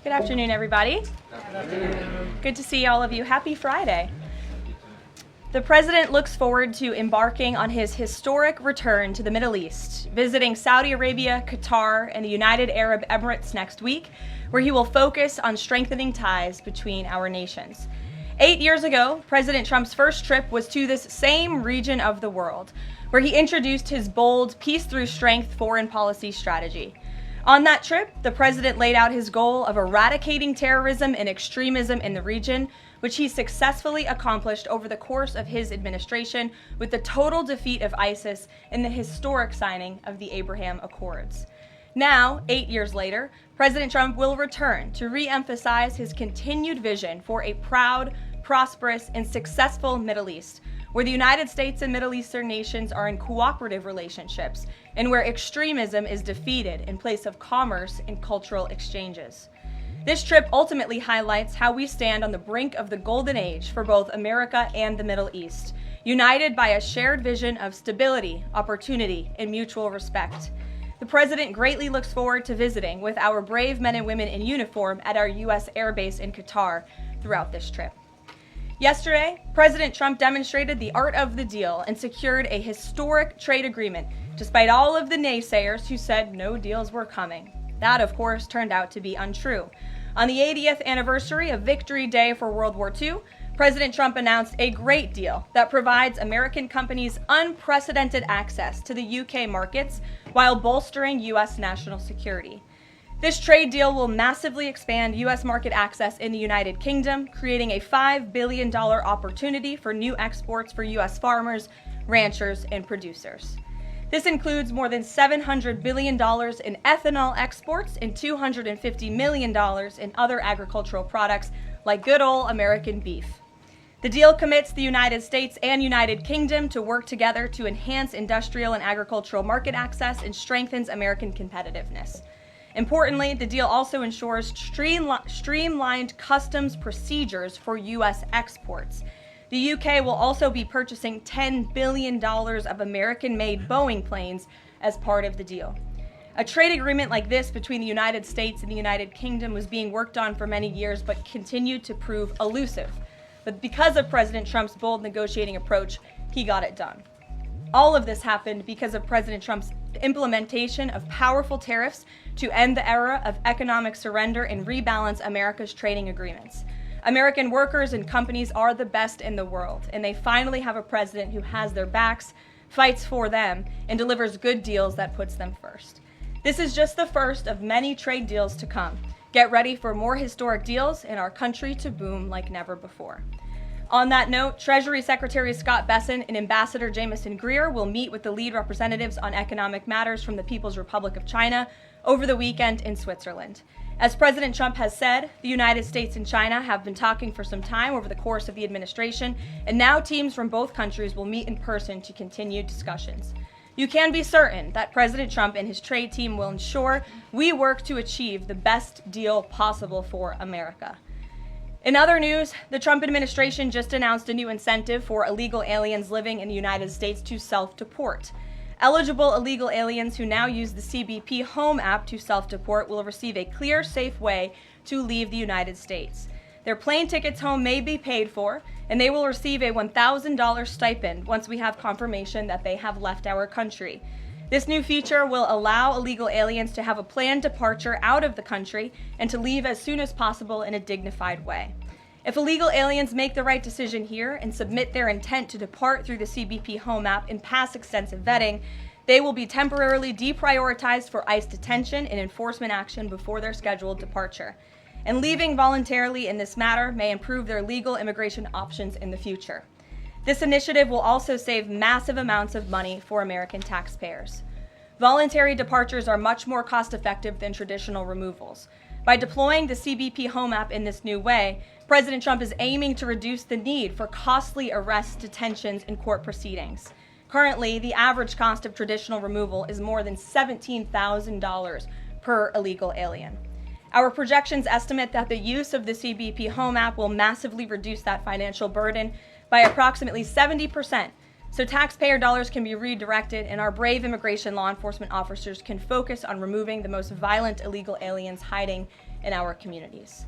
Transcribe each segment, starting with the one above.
Good afternoon, everybody. Good to see all of you. Happy Friday. The President looks forward to embarking on his historic return to the Middle East, visiting Saudi Arabia, Qatar, and the United Arab Emirates next week, where he will focus on strengthening ties between our nations. 8 years ago, President Trump's first trip was to this same region of the world, where he introduced his bold peace through strength foreign policy strategy. On that trip, the president laid out his goal of eradicating terrorism and extremism in the region, which he successfully accomplished over the course of his administration with the total defeat of ISIS and the historic signing of the Abraham Accords. Now, 8 years later, President Trump will return to re-emphasize his continued vision for a proud, prosperous, and successful Middle East, where the United States and Middle Eastern nations are in cooperative relationships, and where extremism is defeated in place of commerce and cultural exchanges. This trip ultimately highlights how we stand on the brink of the golden age for both America and the Middle East, united by a shared vision of stability, opportunity, and mutual respect. The President greatly looks forward to visiting with our brave men and women in uniform at our U.S. Air Base in Qatar throughout this trip. Yesterday, President Trump demonstrated the art of the deal and secured a historic trade agreement, despite all of the naysayers who said no deals were coming. That, of course, turned out to be untrue. On the 80th anniversary of Victory Day for World War II, President Trump announced a great deal that provides American companies unprecedented access to the UK markets while bolstering U.S. national security. This trade deal will massively expand U.S. market access in the United Kingdom, creating a $5 billion opportunity for new exports for U.S. farmers, ranchers, and producers. This includes more than $700 billion in ethanol exports and $250 million in other agricultural products like good old American beef. The deal commits the United States and United Kingdom to work together to enhance industrial and agricultural market access and strengthens American competitiveness. Importantly, the deal also ensures streamlined customs procedures for U.S. exports. The UK will also be purchasing $10 billion of American-made Boeing planes as part of the deal. A trade agreement like this between the United States and the United Kingdom was being worked on for many years but continued to prove elusive. But because of President Trump's bold negotiating approach, he got it done. All of this happened because of President Trump's implementation of powerful tariffs to end the era of economic surrender and rebalance America's trading agreements. American workers and companies are the best in the world, and they finally have a president who has their backs, fights for them, and delivers good deals that puts them first. This is just the first of many trade deals to come. Get ready for more historic deals and our country to boom like never before. On that note, Treasury Secretary Scott Bessent and Ambassador Jamieson Greer will meet with the lead representatives on economic matters from the People's Republic of China over the weekend in Switzerland. As President Trump has said, the United States and China have been talking for some time over the course of the administration, and now teams from both countries will meet in person to continue discussions. You can be certain that President Trump and his trade team will ensure we work to achieve the best deal possible for America. In other news, the Trump administration just announced a new incentive for illegal aliens living in the United States to self-deport. Eligible illegal aliens who now use the CBP Home app to self-deport will receive a clear, safe way to leave the United States. Their plane tickets home may be paid for, and they will receive a $1,000 stipend once we have confirmation that they have left our country. This new feature will allow illegal aliens to have a planned departure out of the country and to leave as soon as possible in a dignified way. If illegal aliens make the right decision here and submit their intent to depart through the CBP Home app and pass extensive vetting, they will be temporarily deprioritized for ICE detention and enforcement action before their scheduled departure. And leaving voluntarily in this matter may improve their legal immigration options in the future. This initiative will also save massive amounts of money for American taxpayers. Voluntary departures are much more cost-effective than traditional removals. By deploying the CBP Home app in this new way, President Trump is aiming to reduce the need for costly arrests, detentions, and court proceedings. Currently, the average cost of traditional removal is more than $17,000 per illegal alien. Our projections estimate that the use of the CBP Home app will massively reduce that financial burden by approximately 70%, so taxpayer dollars can be redirected and our brave immigration law enforcement officers can focus on removing the most violent illegal aliens hiding in our communities.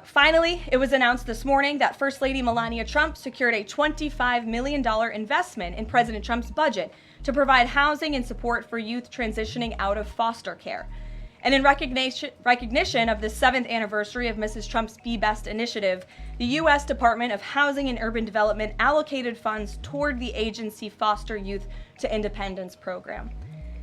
Finally, it was announced this morning that First Lady Melania Trump secured a $25 million investment in President Trump's budget to provide housing and support for youth transitioning out of foster care. And in recognition of the 7th anniversary of Mrs. Trump's Be Best initiative, the U.S. Department of Housing and Urban Development allocated funds toward the agency Foster Youth to Independence program.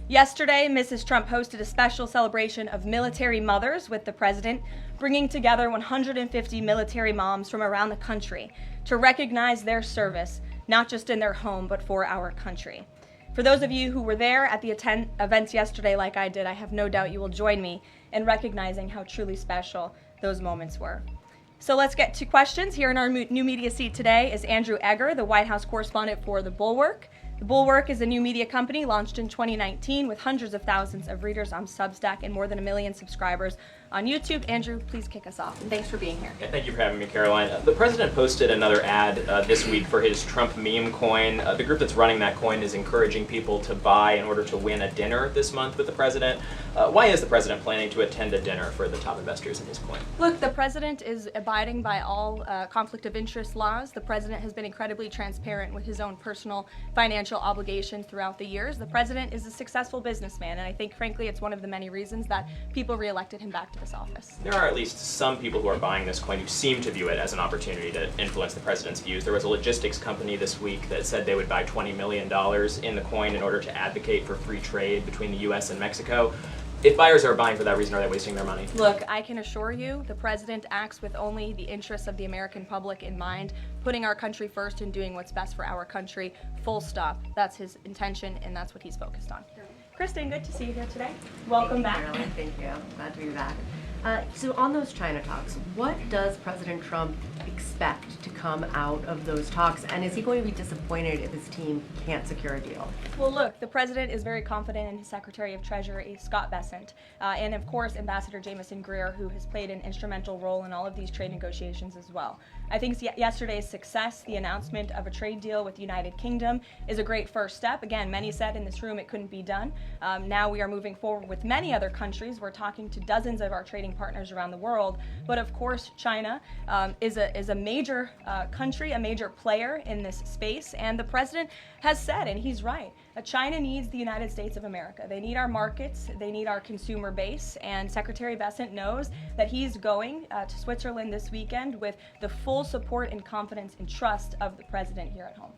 Yesterday, Mrs. Trump hosted a special celebration of military mothers with the president, bringing together 150 military moms from around the country to recognize their service, not just in their home, but for our country. For those of you who were there at the events yesterday like I did, I have no doubt you will join me in recognizing how truly special those moments were. So let's get to questions. Here in our new media seat today is Andrew Egger, the White House correspondent for The Bulwark. The Bulwark is a new media company launched in 2019 with hundreds of thousands of readers on Substack and more than 1 million subscribers on YouTube. Andrew, please kick us off, and thanks for being here. Yeah, thank you for having me, Caroline. The president posted another ad this week for his Trump meme coin. The group that's running that coin is encouraging people to buy in order to win a dinner this month with the president. Why is the president planning to attend a dinner for the top investors in his coin? Look, the president is abiding by all conflict of interest laws. The president has been incredibly transparent with his own personal financial obligations throughout the years. The president is a successful businessman, and I think, frankly, it's one of the many reasons that people reelected him back to this office. There are at least some people who are buying this coin who seem to view it as an opportunity to influence the president's views. There was a logistics company this week that said they would buy $20 million in the coin in order to advocate for free trade between the U.S. and Mexico. If buyers are buying for that reason, are they wasting their money? Look, I can assure you the president acts with only the interests of the American public in mind, putting our country first and doing what's best for our country, full stop. That's his intention, and that's what he's focused on. Kristen, good to see you here today. Welcome back. Caroline. Thank you. Glad to be back. So on those China talks, what does President Trump expect to come out of those talks? And is he going to be disappointed if his team can't secure a deal? Well, look, the president is very confident in his Secretary of Treasury, Scott Bessent, and of course, Ambassador Jamieson Greer, who has played an instrumental role in all of these trade negotiations as well. I think yesterday's success, the announcement of a trade deal with the United Kingdom, is a great first step. Again, many said in this room it couldn't be done. Now we are moving forward with many other countries. We're talking to dozens of our trading partners around the world. But of course, China is a major country, a major player in this space. And the president has said, and he's right, China needs the United States of America. They need our markets. They need our consumer base. And Secretary Bessent knows that he's going to Switzerland this weekend with the full support and confidence and trust of the president here at home.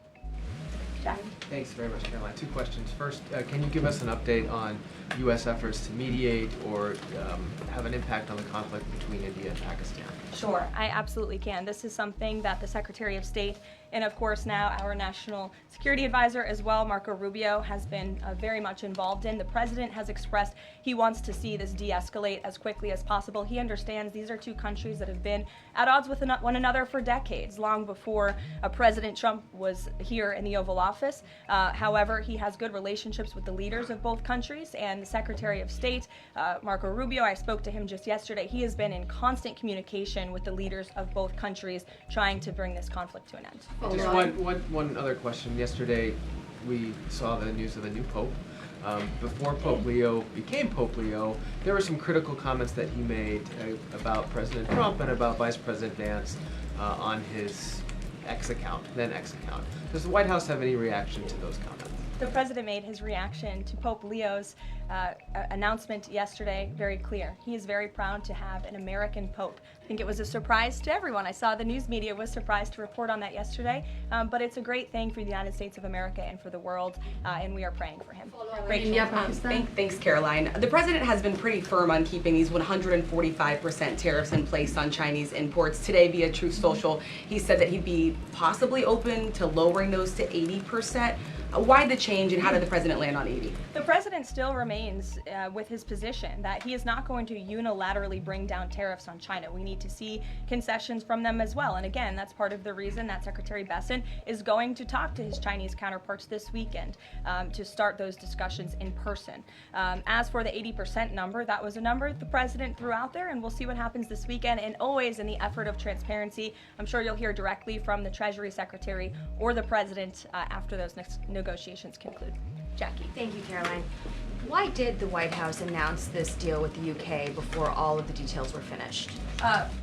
Jack. Thanks very much, Caroline. 2 questions. First, can you give us an update on U.S. efforts to mediate or have an impact on the conflict between India and Pakistan? Sure, I absolutely can. This is something that the Secretary of State and, of course, now our National Security Advisor as well, Marco Rubio, has been very much involved in. The president has expressed he wants to see this de-escalate as quickly as possible. He understands these are 2 countries that have been at odds with one another for decades, long before President Trump was here in the Oval Office. However, he has good relationships with the leaders of both countries, and the Secretary of State, Marco Rubio, I spoke to him just yesterday. He has been in constant communication with the leaders of both countries trying to bring this conflict to an end. Just one other question. Yesterday, we saw the news of a new pope. Before Pope Leo became Pope Leo, there were some critical comments that he made about President Trump and about Vice President Vance on his then X account. Does the White House have any reaction to those comments? The president made his reaction to Pope Leo's announcement yesterday very clear. He is very proud to have an American pope. I think it was a surprise to everyone. I saw the news media was surprised to report on that yesterday, but it's a great thing for the United States of America and for the world, and we are praying for him. Thanks, Caroline. The president has been pretty firm on keeping these 145% tariffs in place on Chinese imports. Today, via Truth Social, he said that he'd be possibly open to lowering those to 80%. Why the change, and how did the president land on 80? The president still remains with his position that he is not going to unilaterally bring down tariffs on China. We need to see concessions from them as well. And again, that's part of the reason that Secretary Besson is going to talk to his Chinese counterparts this weekend to start those discussions in person. As for the 80% number, that was a number the president threw out there, and we'll see what happens this weekend. And always in the effort of transparency, I'm sure you'll hear directly from the Treasury Secretary or the president after those next negotiations conclude. Jackie. Thank you, Caroline. Why did the White House announce this deal with the UK before all of the details were finished?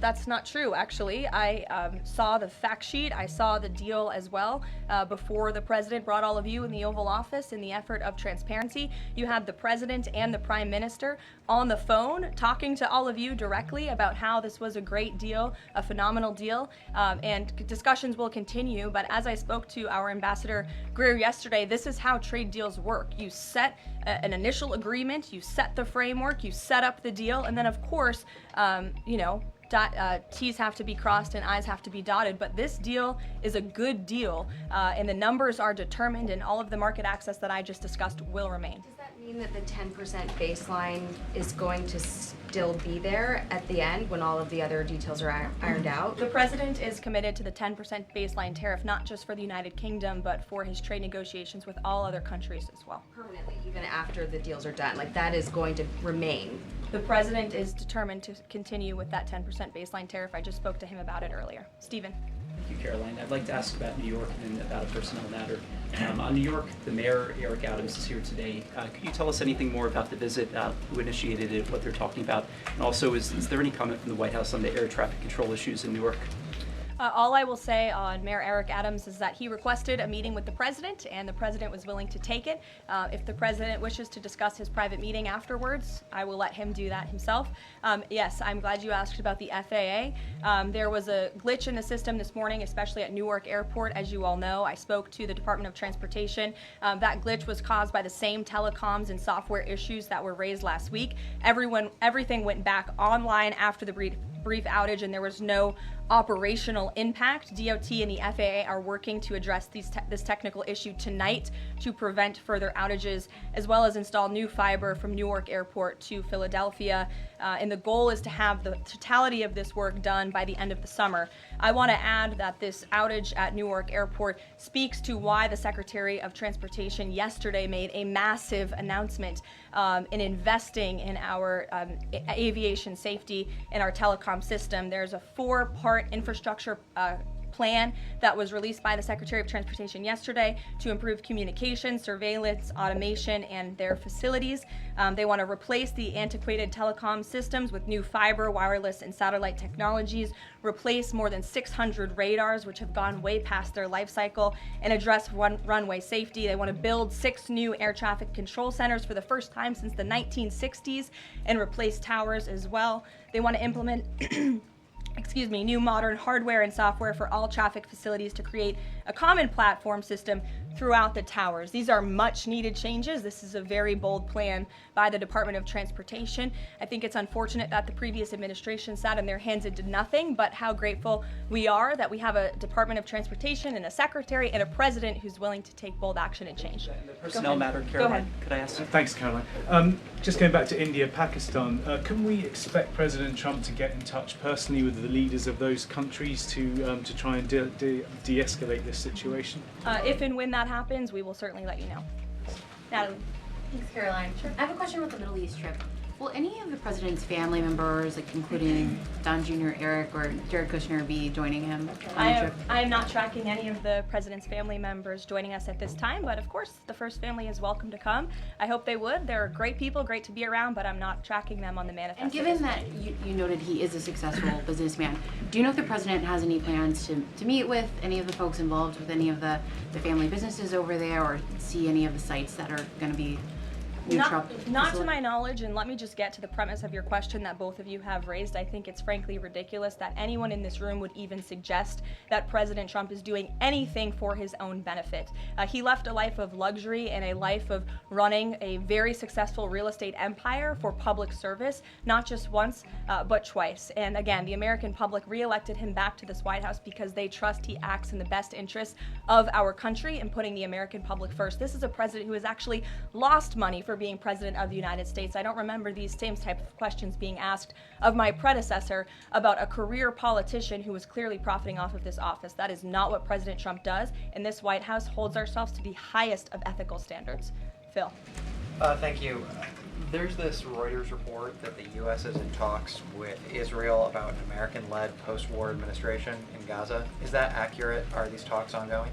That's not true, actually. I saw the fact sheet. I saw the deal as well before the president brought all of you in the Oval Office in the effort of transparency. You had the president and the prime minister on the phone talking to all of you directly about how this was a great deal, a phenomenal deal, and discussions will continue. But as I spoke to our Ambassador Greer yesterday, this is how trade deals work. You set an initial agreement, you set the framework, you set up the deal, and then of course, T's have to be crossed and I's have to be dotted, but this deal is a good deal, and the numbers are determined, and all of the market access that I just discussed will remain. Does that mean that the 10% baseline is going to still be there at the end when all of the other details are ironed out? The president is committed to the 10% baseline tariff, not just for the United Kingdom, but for his trade negotiations with all other countries as well. Permanently, even after the deals are done, like that is going to remain. The president is determined to continue with that 10% baseline tariff. I just spoke to him about it earlier. Stephen. Thank you, Caroline. I'd like to ask about New York and about a personnel matter. On New York, the mayor, Eric Adams, is here today. Could you tell us anything more about the visit, who initiated it, what they're talking about? And also, is there any comment from the White House on the air traffic control issues in Newark? All I will say on Mayor Eric Adams is that he requested a meeting with the president, and the president was willing to take it. If the president wishes to discuss his private meeting afterwards, I will let him do that himself. Yes, I'm glad you asked about the FAA. There was a glitch in the system this morning, especially at Newark Airport. As you all know, I spoke to the Department of Transportation. That glitch was caused by the same telecoms and software issues that were raised last week. Everything went back online after the brief outage, and there was no operational impact. DOT and the FAA are working to address this technical issue tonight to prevent further outages, as well as install new fiber from Newark Airport to Philadelphia. And the goal is to have the totality of this work done by the end of the summer. I want to add that this outage at Newark Airport speaks to why the Secretary of Transportation yesterday made a massive announcement in investing in our aviation safety and our telecom system. There's a 4-part infrastructure plan that was released by the Secretary of Transportation yesterday to improve communication, surveillance, automation, and their facilities. They want to replace the antiquated telecom systems with new fiber, wireless, and satellite technologies, replace more than 600 radars, which have gone way past their life cycle, and address runway safety. They want to build 6 new air traffic control centers for the first time since the 1960s and replace towers as well. They want to implement new modern hardware and software for all traffic facilities to create a common platform system throughout the towers. These are much needed changes. This is a very bold plan by the Department of Transportation. I think it's unfortunate that the previous administration sat on their hands and did nothing, but how grateful we are that we have a Department of Transportation and a secretary and a president who's willing to take bold action and change. The personnel matter, Caroline, could I ask? Thanks, Caroline. Just going back to India, Pakistan, can we expect President Trump to get in touch personally with the leaders of those countries to try and de-escalate this situation? If and when that happens, we will certainly let you know. Natalie. Thanks, Caroline. Sure. I have a question about the Middle East trip. Will any of the president's family members, like including Don Jr., Eric, or Jared Kushner, be joining him on the trip? I am not tracking any of the president's family members joining us at this time, but of course, the first family is welcome to come. I hope they would. They're great people, great to be around, but I'm not tracking them on the manifesto. And given that you noted he is a successful businessman, do you know if the president has any plans to meet with any of the folks involved with any of the family businesses over there, or see any of the sites that are going to be new Trump? Not to facility? my knowledge, and let me just get to the premise of your question that both of you have raised. I think it's frankly ridiculous that anyone in this room would even suggest that President Trump is doing anything for his own benefit. He left a life of luxury and a life of running a very successful real estate empire for public service, not just once, but twice. And again, the American public reelected him back to this White House because they trust he acts in the best interest of our country and putting the American public first. This is a president who has actually lost money for being president of the United States. I don't remember these same type of questions being asked of my predecessor about a career politician who was clearly profiting off of this office. That is not what President Trump does, and this White House holds ourselves to the highest of ethical standards. Phil. Thank you. There's this Reuters report that the U.S. is in talks with Israel about an American-led post-war administration in Gaza. Is that accurate? Are these talks ongoing?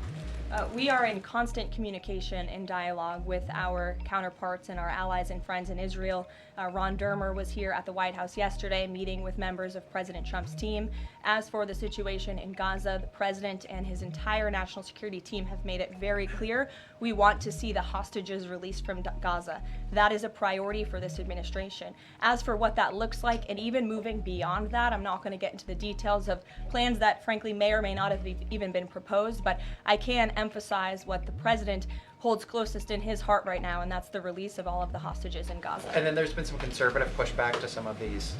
We are in constant communication and dialogue with our counterparts and our allies and friends in Israel. Ron Dermer was here at the White House yesterday meeting with members of President Trump's team. As for the situation in Gaza, the president and his entire national security team have made it very clear we want to see the hostages released from Gaza. That is a priority for this administration. As for what that looks like, and even moving beyond that, I'm not going to get into the details of plans that frankly may or may not have even been proposed, but I can emphasize what the president holds closest in his heart right now, and that's the release of all of the hostages in Gaza. And then there's been some conservative pushback to some of these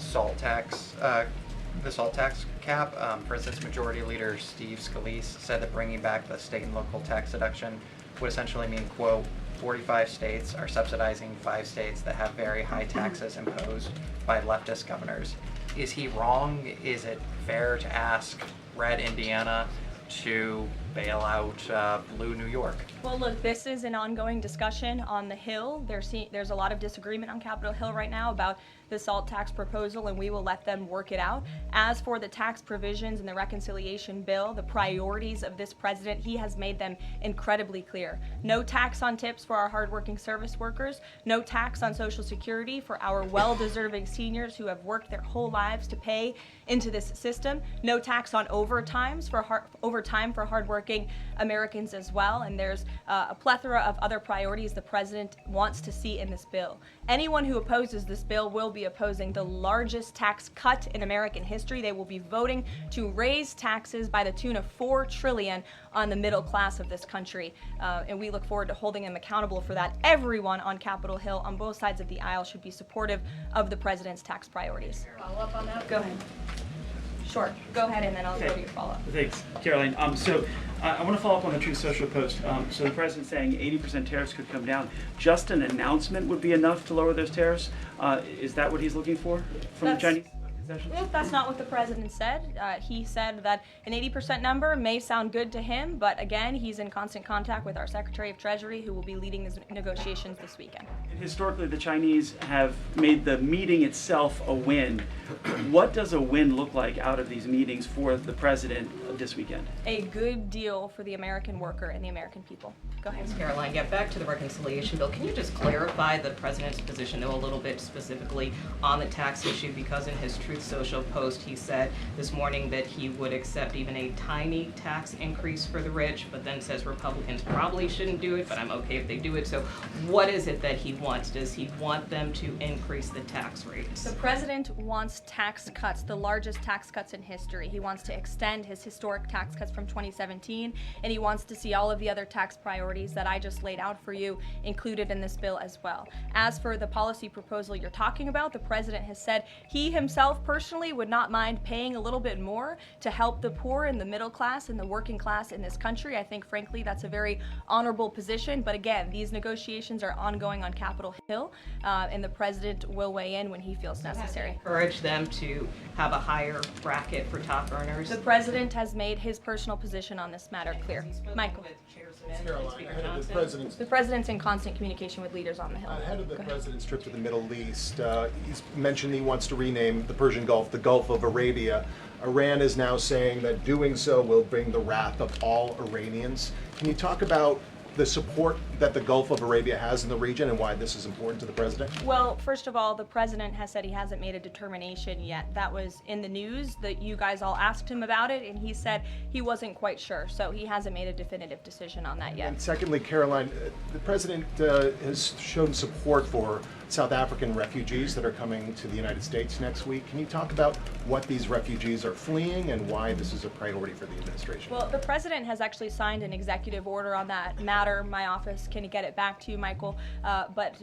the salt tax cap. For instance, Majority Leader Steve Scalise said that bringing back the state and local tax deduction would essentially mean, quote, 45 states are subsidizing 5 states that have very high taxes imposed by leftist governors. Is he wrong? Is it fair to ask red Indiana to bail out blue New York? Well, look, this is an ongoing discussion on the Hill. There's a lot of disagreement on Capitol Hill right now about the SALT tax proposal, and we will let them work it out. As for the tax provisions in the reconciliation bill, the priorities of this president, he has made them incredibly clear. No tax on tips for our hardworking service workers, no tax on Social Security for our well-deserving seniors who have worked their whole lives to pay into this system, no tax on overtime for hardworking Americans as well, and there's a plethora of other priorities the president wants to see in this bill. Anyone who opposes this bill will be opposing the largest tax cut in American history. They will be voting to raise taxes by the tune of $4 trillion on the middle class of this country, and we look forward to holding them accountable for that. Everyone on Capitol Hill on both sides of the aisle should be supportive of the president's tax priorities. Follow up on that? Go ahead. Sure. Go ahead, and then I'll go to your follow-up. Thanks, Caroline. I want to follow up on the Truth Social post. So the president's saying 80% tariffs could come down. Just an announcement would be enough to lower those tariffs. Is that what he's looking for from the Chinese? That's not what the president said. He said that an 80% number may sound good to him, but again, he's in constant contact with our Secretary of Treasury, who will be leading these negotiations this weekend. Historically, the Chinese have made the meeting itself a win. What does a win look like out of these meetings for the president this weekend? A good deal for the American worker and the American people. Go ahead. Thanks, Caroline. Yeah, back to the reconciliation bill. Can you just clarify the president's position, though, a little bit specifically on the tax issue? Because in his Truth Social post, he said this morning that he would accept even a tiny tax increase for the rich, but then says Republicans probably shouldn't do it, but I'm okay if they do it. So what is it that he wants? Does he want them to increase the tax rates? The president wants tax cuts, the largest tax cuts in history. He wants to extend his historic tax cuts from 2017, and he wants to see all of the other tax priorities that I just laid out for you included in this bill as well. As for the policy proposal you're talking about, the president has said he himself personally would not mind paying a little bit more to help the poor and the middle class and the working class in this country. I think, frankly, that's a very honorable position. But again, these negotiations are ongoing on Capitol Hill, and the president will weigh in when he feels necessary. Encourage them to have a higher bracket for top earners? The president has made his personal position on this matter clear. Michael. The president's in constant communication with leaders on the Hill. Ahead of the president's trip to the Middle East, he's mentioned he wants to rename the Persian Gulf the Gulf of Arabia. Iran is now saying that doing so will bring the wrath of all Iranians. Can you talk about the support that the Gulf of Arabia has in the region and why this is important to the president? Well, first of all, the president has said he hasn't made a determination yet. That was in the news that you guys all asked him about it, and he said he wasn't quite sure. So he hasn't made a definitive decision on that yet. And secondly, Caroline, the president has shown support for South African refugees that are coming to the United States next week. Can you talk about what these refugees are fleeing and why this is a priority for the administration? Well, the president has actually signed an executive order on that matter. My office can get it back to you, Michael. But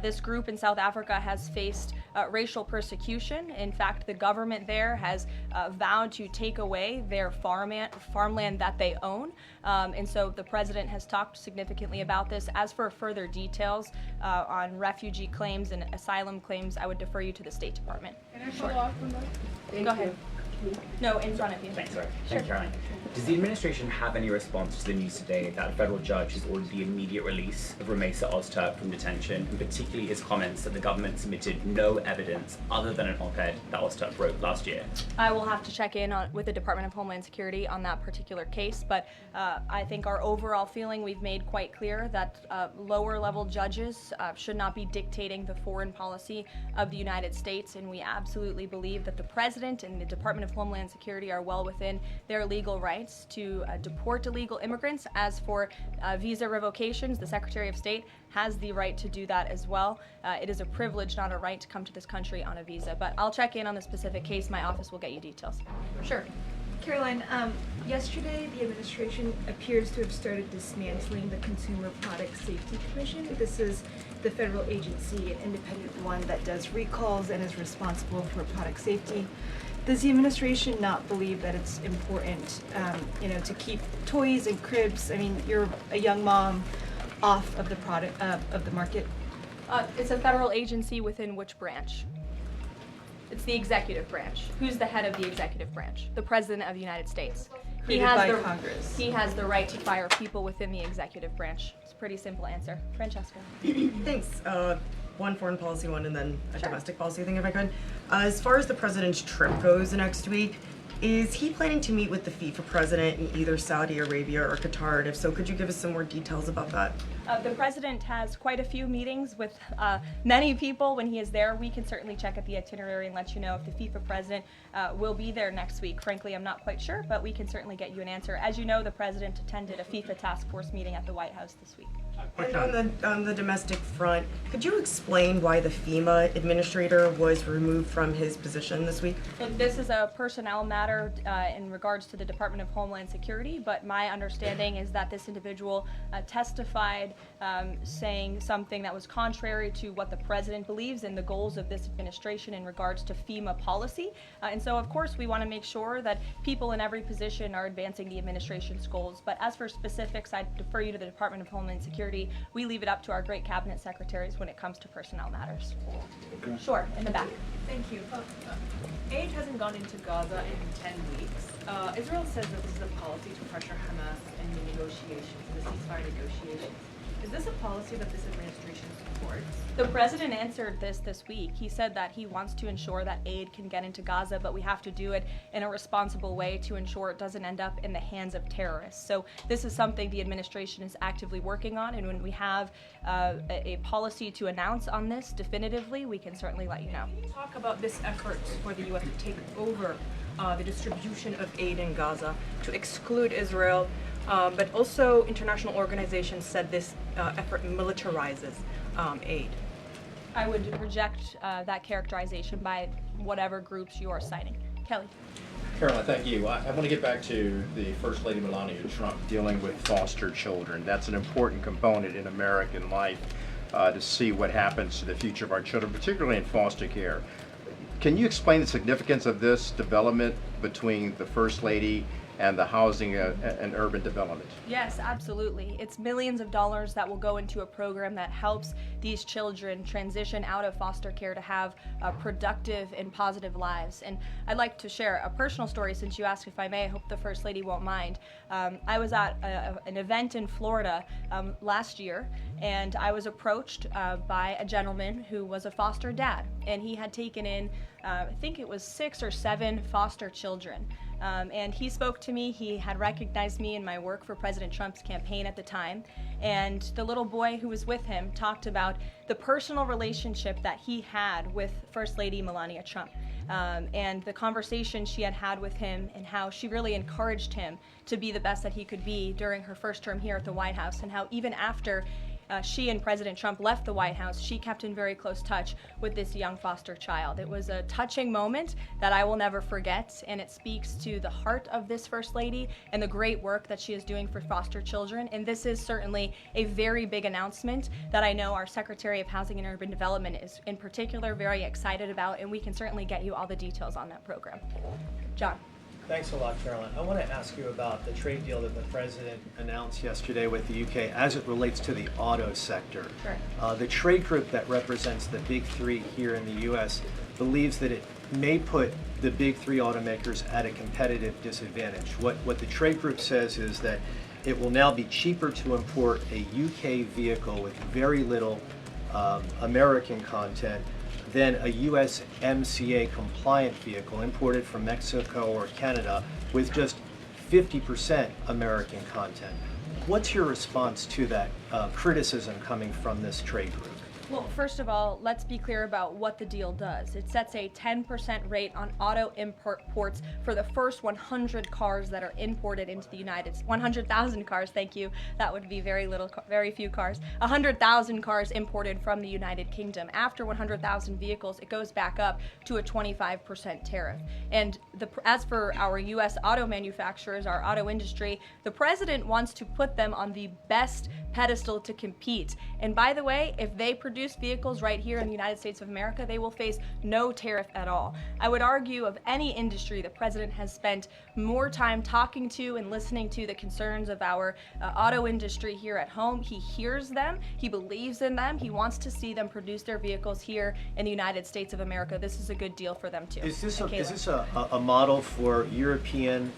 this group in South Africa has faced racial persecution. In fact, the government there has vowed to take away their farmland that they own. And so the president has talked significantly about this. As for further details on refugee claims and asylum claims, I would defer you to the State Department. Can I follow up on that? Go ahead. No, in front of you. Thanks, sorry. Sure. Thank you, Caroline. Does the administration have any response to the news today that a federal judge has ordered the immediate release of Rumeysa Ozturk from detention, and particularly his comments that the government submitted no evidence other than an op-ed that Ozturk wrote last year? I will have to check in with the Department of Homeland Security on that particular case, but I think our overall feeling, we've made quite clear that lower level judges should not be dictating the foreign policy of the United States, and we absolutely believe that the President and the Department of Homeland Security are well within their legal rights to deport illegal immigrants. As for visa revocations, the Secretary of State has the right to do that as well. It is a privilege, not a right, to come to this country on a visa. But I'll check in on the specific case. My office will get you details. Sure. Caroline, yesterday the administration appears to have started dismantling the Consumer Product Safety Commission. This is the federal agency, an independent one that does recalls and is responsible for product safety. Does the administration not believe that it's important, to keep toys and cribs? I mean, you're a young mom, off of the product of the market. It's a federal agency within which branch? It's the executive branch. Who's the head of the executive branch? The President of the United States. Created by Congress. He has the right to fire people within the executive branch. It's a pretty simple answer. Francesca. Thanks. One foreign policy one and then a domestic policy thing if I could. As far as the president's trip goes next week, is he planning to meet with the FIFA president in either Saudi Arabia or Qatar? And if so, could you give us some more details about that? The president has quite a few meetings with many people when he is there. We can certainly check at the itinerary and let you know if the FIFA president will be there next week. Frankly, I'm not quite sure, but we can certainly get you an answer. As you know, the president attended a FIFA task force meeting at the White House this week. And on the domestic front, could you explain why the FEMA administrator was removed from his position this week? Look, this is a personnel matter in regards to the Department of Homeland Security, but my understanding is that this individual testified saying something that was contrary to what the president believes and the goals of this administration in regards to FEMA policy. And so, of course, we want to make sure that people in every position are advancing the administration's goals. But as for specifics, I defer you to the Department of Homeland Security. We leave it up to our great cabinet secretaries when it comes to personnel matters. Okay. Sure, in the back. Thank you. Aid hasn't gone into Gaza in 10 weeks. Israel says that this is a policy to pressure Hamas in the negotiations, the ceasefire negotiations. Is this a policy that this administration supports? The president answered this week. He said that he wants to ensure that aid can get into Gaza, but we have to do it in a responsible way to ensure it doesn't end up in the hands of terrorists. So this is something the administration is actively working on, and when we have a policy to announce on this definitively, we can certainly let you know. Talk about this effort for the U.S. to take over the distribution of aid in Gaza, to exclude Israel, but also international organizations said this effort militarizes aid. I would reject that characterization by whatever groups you are citing. Kelly. Caroline, thank you. I want to get back to the First Lady Melania Trump dealing with foster children. That's an important component in American life to see what happens to the future of our children, particularly in foster care. Can you explain the significance of this development between the First Lady and the housing and urban development? Yes, absolutely. It's millions of dollars that will go into a program that helps these children transition out of foster care to have productive and positive lives. And I'd like to share a personal story since you asked if I may. I hope the First Lady won't mind. I was at an event in Florida last year, and I was approached by a gentleman who was a foster dad, and he had taken in, I think it was 6 or 7 foster children. And he spoke to me. He had recognized me in my work for President Trump's campaign at the time. And the little boy who was with him talked about the personal relationship that he had with First Lady Melania Trump. And the conversation she had had with him, and how she really encouraged him to be the best that he could be during her first term here at the White House, and how even after she and President Trump left the White House, she kept in very close touch with this young foster child. It was a touching moment that I will never forget, and it speaks to the heart of this First Lady and the great work that she is doing for foster children. And this is certainly a very big announcement that I know our Secretary of Housing and Urban Development is in particular very excited about, and we can certainly get you all the details on that program. John. Thanks a lot, Caroline. I want to ask you about the trade deal that the President announced yesterday with the UK as it relates to the auto sector. Sure. The trade group that represents the big three here in the US believes that it may put the big three automakers at a competitive disadvantage. What the trade group says is that it will now be cheaper to import a UK vehicle with very little American content than a USMCA compliant vehicle imported from Mexico or Canada with just 50% American content. What's your response to that criticism coming from this trade group? Well, first of all, let's be clear about what the deal does. It sets a 10% rate on auto imports for the first 100 cars that are imported into the United States. 100,000 cars, thank you. That would be very few cars. 100,000 cars imported from the United Kingdom. After 100,000 vehicles, it goes back up to a 25% tariff. And as for our U.S. auto manufacturers, our auto industry, the president wants to put them on the best pedestal to compete. And by the way, if they produce vehicles right here in the United States of America, they will face no tariff at all. I would argue of any industry, the president has spent more time talking to and listening to the concerns of our auto industry here at home. He hears them, he believes in them, he wants to see them produce their vehicles here in the United States of America. This is a good deal for them too. Is this a model for European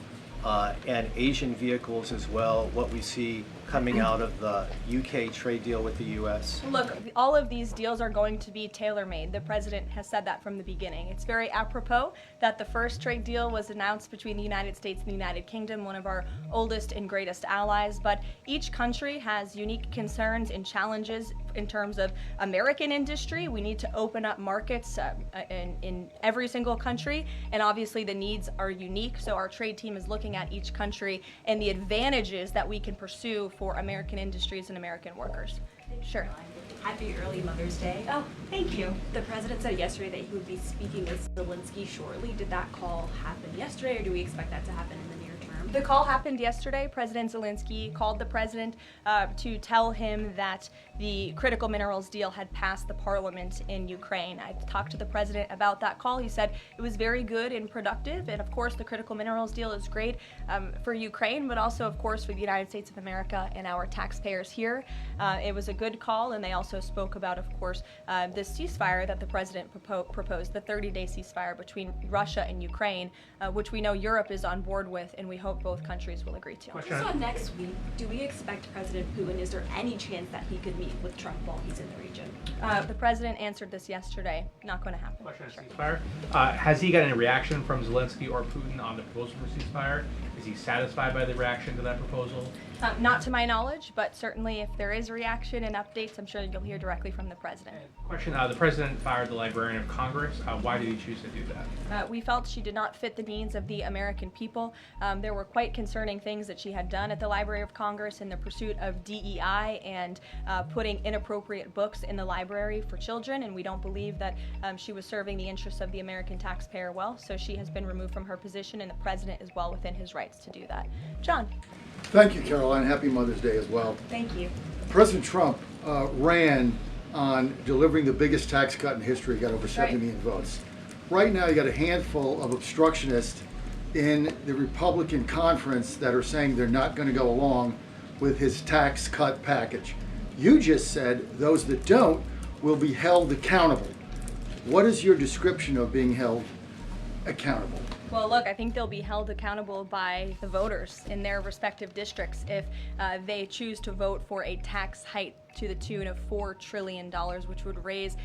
and Asian vehicles as well, what we see coming out of the UK trade deal with the US? Look, all of these deals are going to be tailor-made. The president has said that from the beginning. It's very apropos that the first trade deal was announced between the United States and the United Kingdom, one of our oldest and greatest allies, but each country has unique concerns and challenges in terms of American industry. We need to open up markets in every single country, and obviously the needs are unique, so our trade team is looking at each country and the advantages that we can pursue for American industries and American workers. Sure. Happy early Mother's Day. Oh, thank you. The president said yesterday that he would be speaking with Zelensky shortly. Did that call happen yesterday, or do we expect that to happen in the near term? The call happened yesterday. President Zelensky called the president to tell him that the critical minerals deal had passed the parliament in Ukraine. I talked to the president about that call. He said it was very good and productive, and of course the critical minerals deal is great for Ukraine, but also of course for the United States of America and our taxpayers here. It was a good call, and they also spoke about, of course, this ceasefire that the president proposed, the 30-day ceasefire between Russia and Ukraine, which we know Europe is on board with, and we hope both countries will agree to. So next week, do we expect President Putin, is there any chance that he could meet with Trump while he's in the region? The president answered this yesterday. Not going to happen. Ceasefire. Has he got any reaction from Zelensky or Putin on the proposal for ceasefire? Is he satisfied by the reaction to that proposal? Not to my knowledge, but certainly if there is a reaction and updates, I'm sure you'll hear directly from the president. Question, the president fired the Librarian of Congress. Why did he choose to do that? We felt she did not fit the needs of the American people. There were quite concerning things that she had done at the Library of Congress in the pursuit of DEI and putting inappropriate books in the library for children, and we don't believe that she was serving the interests of the American taxpayer well, so she has been removed from her position, and the president is well within his rights to do that. John. Thank you, Caroline. Happy Mother's Day as well. Thank you. President Trump ran on delivering the biggest tax cut in history, got over 70 million votes. Right now, you got a handful of obstructionists in the Republican conference that are saying they're not going to go along with his tax cut package. You just said those that don't will be held accountable. What is your description of being held accountable? Well, look, I think they'll be held accountable by the voters in their respective districts if they choose to vote for a tax hike to the tune of $4 trillion, which would raise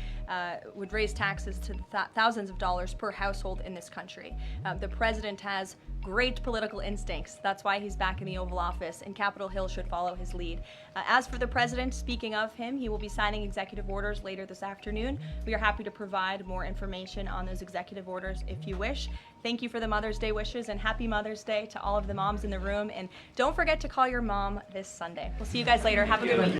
taxes to thousands of dollars per household in this country. The president has great political instincts. That's why he's back in the Oval Office, and Capitol Hill should follow his lead. As for the president, speaking of him, he will be signing executive orders later this afternoon. We are happy to provide more information on those executive orders if you wish. Thank you for the Mother's Day wishes, and happy Mother's Day to all of the moms in the room. And don't forget to call your mom this Sunday. We'll see you guys later. Have a good week.